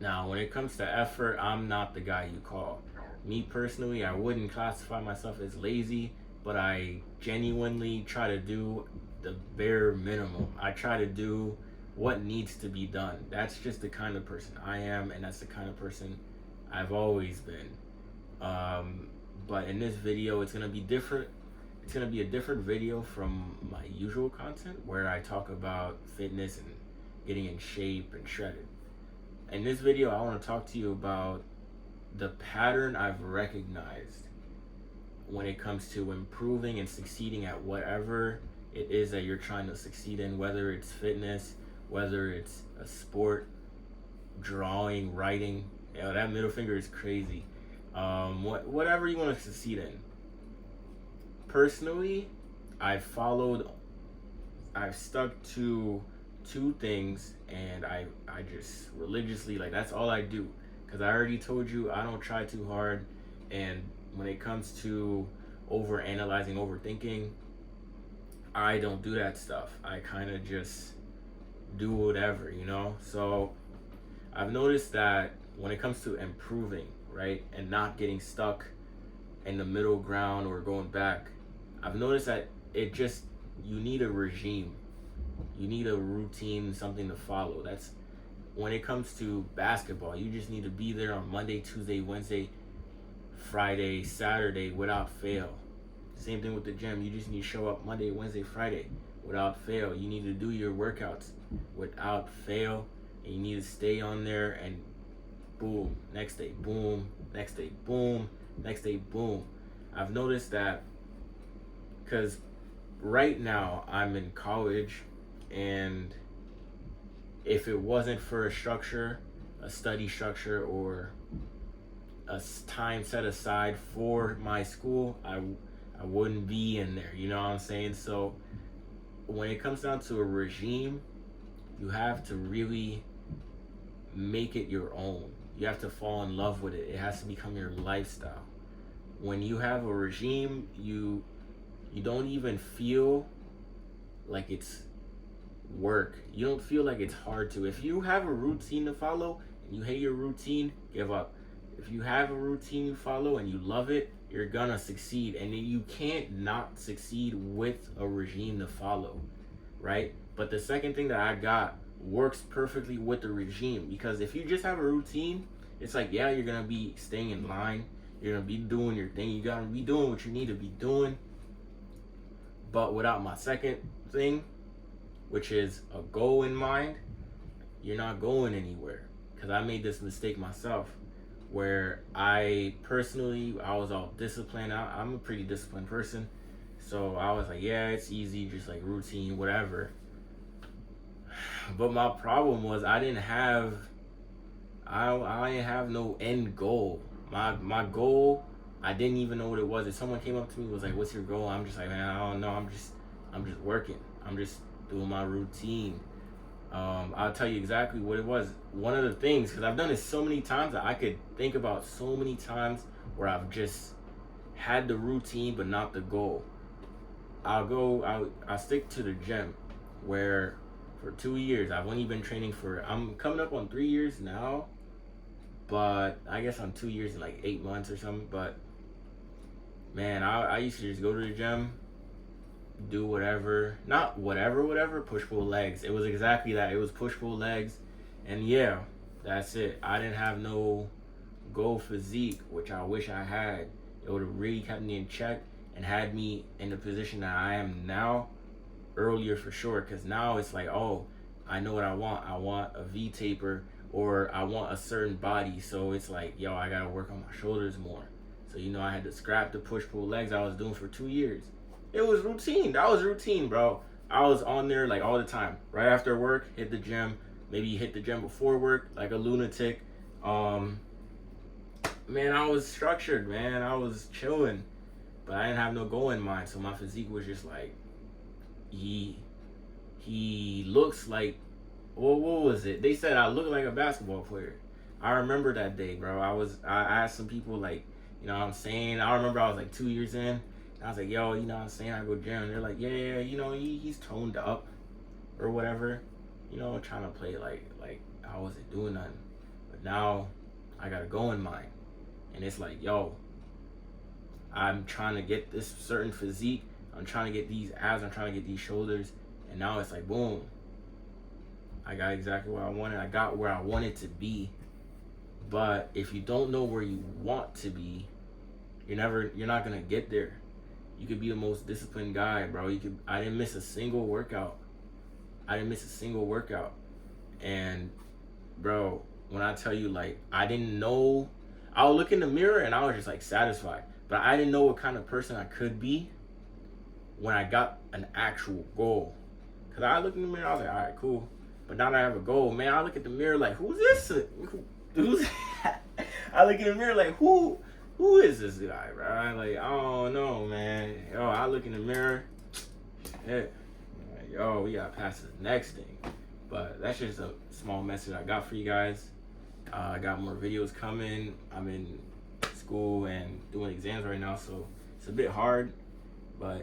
Now, when it comes to effort, I'm not the guy you call. Me personally, I wouldn't classify myself as lazy, but I genuinely try to do the bare minimum. I try to do what needs to be done. That's just the kind of person I am, and that's the kind of person I've always been. Um, but in this video, it's gonna be different. It's gonna be a different video from my usual content where I talk about fitness and getting in shape and shredded. In this video, I want to talk to you about the pattern I've recognized when it comes to improving and succeeding at whatever it is that you're trying to succeed in, whether it's fitness, whether it's a sport, drawing, writing. You know, that middle finger is crazy. Whatever you want to succeed in. Personally, I've stuck to two things, and I just religiously, like, that's all I do, because I already told you I don't try too hard. And when it comes to over analyzing, overthinking, I don't do that stuff. I kind of just do whatever, so I've noticed that when it comes to improving, right, and not getting stuck in the middle ground or going back, I've noticed that you need a regime. You need a routine, something to follow. That's when it comes to basketball. You just need to be there on Monday, Tuesday, Wednesday, Friday, Saturday without fail. Same thing with the gym. You just need to show up Monday, Wednesday, Friday without fail. You need to do your workouts without fail. And you need to stay on there, and boom, next day, boom, next day, boom, next day, boom. I've noticed that because right now I'm in college, and if it wasn't for a structure, a study structure, or a time set aside for my school, I wouldn't be in there. You know what I'm saying? So when it comes down to a regime, you have to really make it your own. You have to fall in love with it. It has to become your lifestyle. When you have a regime, you don't even feel like it's work. You don't feel like it's hard to. If you have a routine to follow and you hate your routine, give up. If you have a routine you follow and you love it, you're gonna succeed. And you can't not succeed with a regime to follow, right? But the second thing that I got works perfectly with the regime, because if you just have a routine, it's like, yeah, you're gonna be staying in line, you're gonna be doing your thing, you gotta be doing what you need to be doing. But without my second thing, which is a goal in mind, you're not going anywhere. Because I made this mistake myself, where I was all disciplined. I'm a pretty disciplined person, so I was like, yeah, it's easy, just like routine, whatever. But my problem was I didn't have no end goal. My goal, I didn't even know what it was. If someone came up to me and was like, what's your goal? I'm just like, man, I don't know. I'm just working. I'm just doing my routine. I'll tell you exactly what it was. One of the things, because I've done it so many times that I could think about so many times where I've just had the routine but not the goal. I'll stick to the gym, where for 2 years I've only been training I'm coming up on 3 years now, but I guess I'm 2 years and like 8 months or something. But man, I used to just go to the gym, do whatever, not whatever, push pull legs. It was exactly that. It was push pull legs, and yeah, that's it. I didn't have no goal physique, which I wish I had. It would have really kept me in check and had me in the position that I am now earlier for sure. Because now it's like, oh, I know what I want. I want a V taper, or I want a certain body. So it's like, yo, I gotta work on my shoulders more. So I had to scrap the push pull legs I was doing for 2 years. It was routine. That was routine, bro. I was on there like all the time. Right after work, hit the gym. Maybe hit the gym before work, like a lunatic. Man, I was structured, man. I was chilling, but I didn't have no goal in mind. So my physique was just like, he looks like, well, what was it? They said I look like a basketball player. I remember that day, bro. I asked some people, like, you know what I'm saying? I remember I was like 2 years in. I was like, yo, you know what I'm saying? I go gym. They're like, yeah, he's toned up or whatever. Trying to play like I wasn't doing nothing. But now I got a goal in mind. And it's like, yo, I'm trying to get this certain physique. I'm trying to get these abs. I'm trying to get these shoulders. And now it's like, boom. I got exactly what I wanted. I got where I wanted to be. But if you don't know where you want to be, you're not gonna get there. You could be the most disciplined guy, bro. I didn't miss a single workout. And bro, when I tell you, like, I didn't know, I would look in the mirror and I was just like satisfied. But I didn't know what kind of person I could be when I got an actual goal. Cause I looked in the mirror, I was like, all right, cool. But now that I have a goal, man, I look at the mirror like, who's this? Who's I look in the mirror like, who is this guy, bro? Like, I don't know, man. Yo, I look in the mirror, yeah, like, yo, we gotta pass to the next thing. But that's just a small message I got for you guys. I got more videos coming. I'm in school and doing exams right now, so it's a bit hard, but